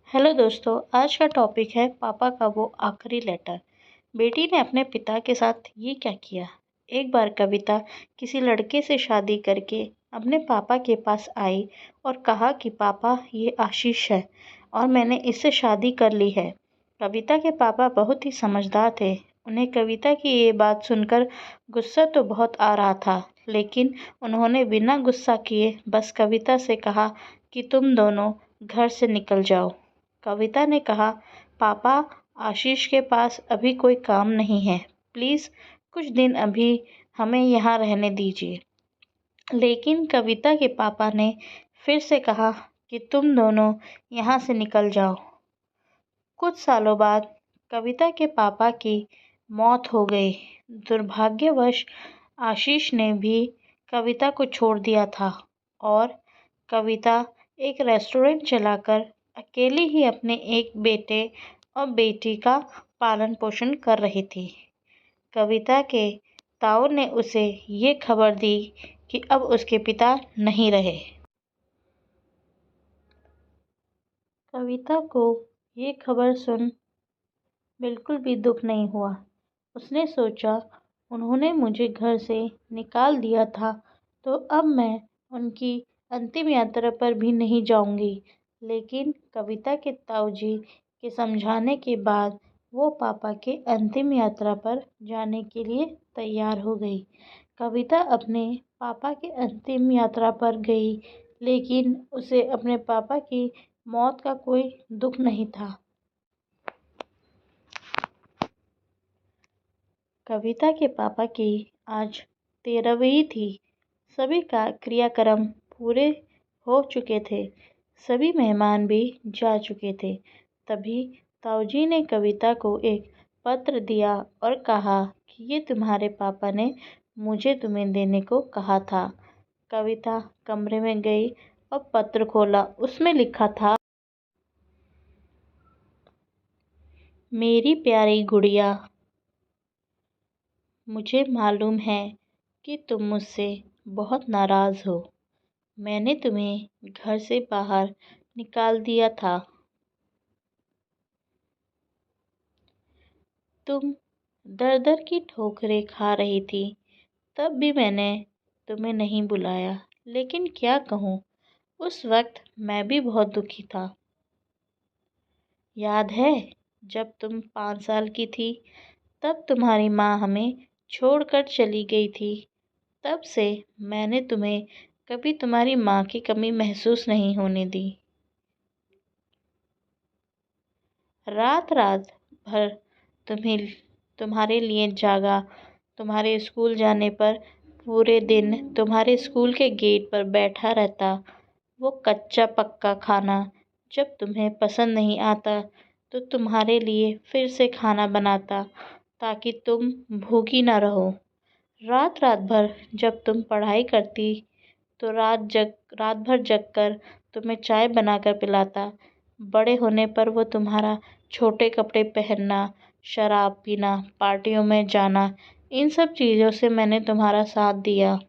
Hello दोस्तों, आज का टॉपिक है पापा का वो आखिरी लेटर। बेटी ने अपने पिता के साथ ये क्या किया। एक बार कविता किसी लड़के से शादी करके अपने पापा के पास आई और कहा कि पापा ये आशीष है और मैंने इससे शादी कर ली है। कविता के पापा बहुत ही समझदार थे। उन्हें कविता की ये बात सुनकर गुस्सा तो बहुत आ रहा था, लेकिन उन्होंने बिना गुस्सा किए बस कविता से कहा कि तुम दोनों घर से निकल जाओ। कविता ने कहा, पापा आशीष के पास अभी कोई काम नहीं है, प्लीज़ कुछ दिन अभी हमें यहाँ रहने दीजिए। लेकिन कविता के पापा ने फिर से कहा कि तुम दोनों यहाँ से निकल जाओ। कुछ सालों बाद कविता के पापा की मौत हो गई। दुर्भाग्यवश आशीष ने भी कविता को छोड़ दिया था और कविता एक रेस्टोरेंट चलाकर अकेली ही अपने एक बेटे और बेटी का पालन पोषण कर रही थी। कविता के ताऊ ने उसे ये खबर दी कि अब उसके पिता नहीं रहे। कविता को ये खबर सुन बिल्कुल भी दुख नहीं हुआ। उसने सोचा, उन्होंने मुझे घर से निकाल दिया था तो अब मैं उनकी अंतिम यात्रा पर भी नहीं जाऊंगी। लेकिन कविता के ताऊजी के समझाने के बाद वो पापा के अंतिम यात्रा पर जाने के लिए तैयार हो गई। कविता अपने पापा के अंतिम यात्रा पर गई, लेकिन उसे अपने पापा की मौत का कोई दुख नहीं था। कविता के पापा की आज 13वीं थी। सभी का क्रियाक्रम पूरे हो चुके थे। सभी मेहमान भी जा चुके थे। तभी ताऊजी ने कविता को एक पत्र दिया और कहा कि ये तुम्हारे पापा ने मुझे तुम्हें देने को कहा था। कविता कमरे में गई और पत्र खोला। उसमें लिखा था, मेरी प्यारी गुड़िया, मुझे मालूम है कि तुम मुझसे बहुत नाराज़ हो। मैंने तुम्हें घर से बाहर निकाल दिया था। तुम दर-दर की ठोकरें खा रही थी, तब भी मैंने तुम्हें नहीं बुलाया। लेकिन क्या कहूँ, उस वक्त मैं भी बहुत दुखी था। याद है जब तुम 5 साल की थी, तब तुम्हारी माँ हमें छोड़कर चली गई थी। तब से मैंने तुम्हें कभी तुम्हारी माँ की कमी महसूस नहीं होने दी। रात रात भर तुम्हारे लिए जागा। तुम्हारे स्कूल जाने पर पूरे दिन तुम्हारे स्कूल के गेट पर बैठा रहता। वो कच्चा पक्का खाना जब तुम्हें पसंद नहीं आता तो तुम्हारे लिए फिर से खाना बनाता ताकि तुम भूखी ना रहो। रात रात भर जब तुम पढ़ाई करती तो रात भर जगकर तुम्हें चाय बनाकर पिलाता। बड़े होने पर वो तुम्हारा छोटे कपड़े पहनना, शराब पीना, पार्टियों में जाना, इन सब चीज़ों से मैंने तुम्हारा साथ दिया।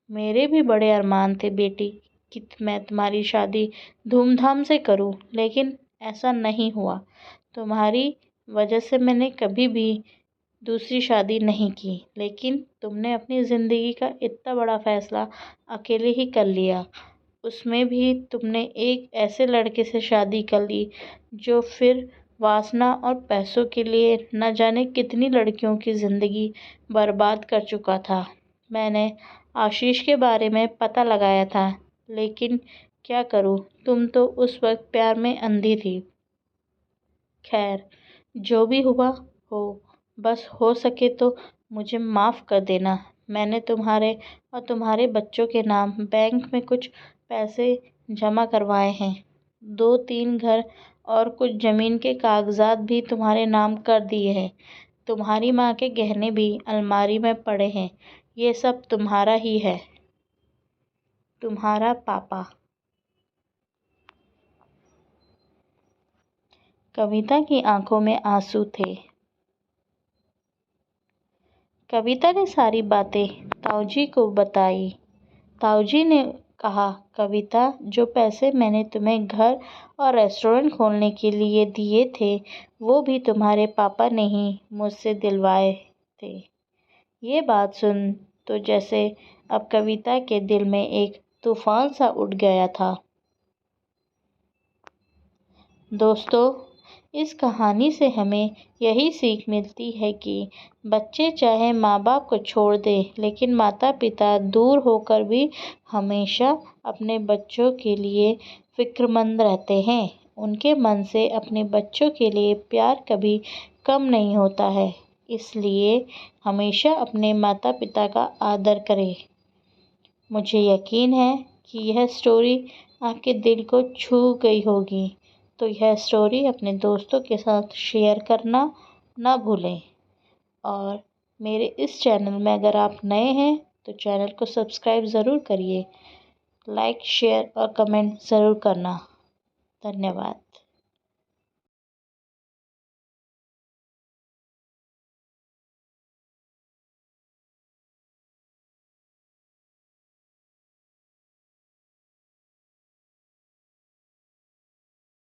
मेरे भी बड़े अरमान थे बेटी कि मैं तुम्हारी शादी धूमधाम से करूं, लेकिन ऐसा नहीं हुआ। तुम्हारी वजह से मैंने कभी भी दूसरी शादी नहीं की, लेकिन तुमने अपनी ज़िंदगी का इतना बड़ा फ़ैसला अकेले ही कर लिया। उसमें भी तुमने एक ऐसे लड़के से शादी कर ली जो फिर वासना और पैसों के लिए न जाने कितनी लड़कियों की ज़िंदगी बर्बाद कर चुका था। मैंने आशीष के बारे में पता लगाया था, लेकिन क्या करूं, तुम तो उस वक्त प्यार में अंधी थी। खैर, जो भी हुआ हो, बस हो सके तो मुझे माफ़ कर देना। मैंने तुम्हारे और तुम्हारे बच्चों के नाम बैंक में कुछ पैसे जमा करवाए हैं। 2-3 घर और कुछ ज़मीन के कागज़ात भी तुम्हारे नाम कर दिए हैं। तुम्हारी माँ के गहने भी अलमारी में पड़े हैं। ये सब तुम्हारा ही है। तुम्हारा पापा। कविता की आंखों में आंसू थे। कविता ने सारी बातें ताऊजी को बताई। ताऊजी ने कहा, कविता, जो पैसे मैंने तुम्हें घर और रेस्टोरेंट खोलने के लिए दिए थे वो भी तुम्हारे पापा ने ही मुझसे दिलवाए थे। ये बात सुन तो जैसे अब कविता के दिल में एक तूफान सा उठ गया था। दोस्तों, इस कहानी से हमें यही सीख मिलती है कि बच्चे चाहे माँ बाप को छोड़ दें, लेकिन माता पिता दूर होकर भी हमेशा अपने बच्चों के लिए फ़िक्रमंद रहते हैं। उनके मन से अपने बच्चों के लिए प्यार कभी कम नहीं होता है। इसलिए हमेशा अपने माता पिता का आदर करें। मुझे यकीन है कि यह स्टोरी आपके दिल को छू गई होगी। तो यह स्टोरी अपने दोस्तों के साथ शेयर करना ना भूलें। और मेरे इस चैनल में अगर आप नए हैं तो चैनल को सब्सक्राइब ज़रूर करिए। लाइक, शेयर और कमेंट ज़रूर करना। धन्यवाद।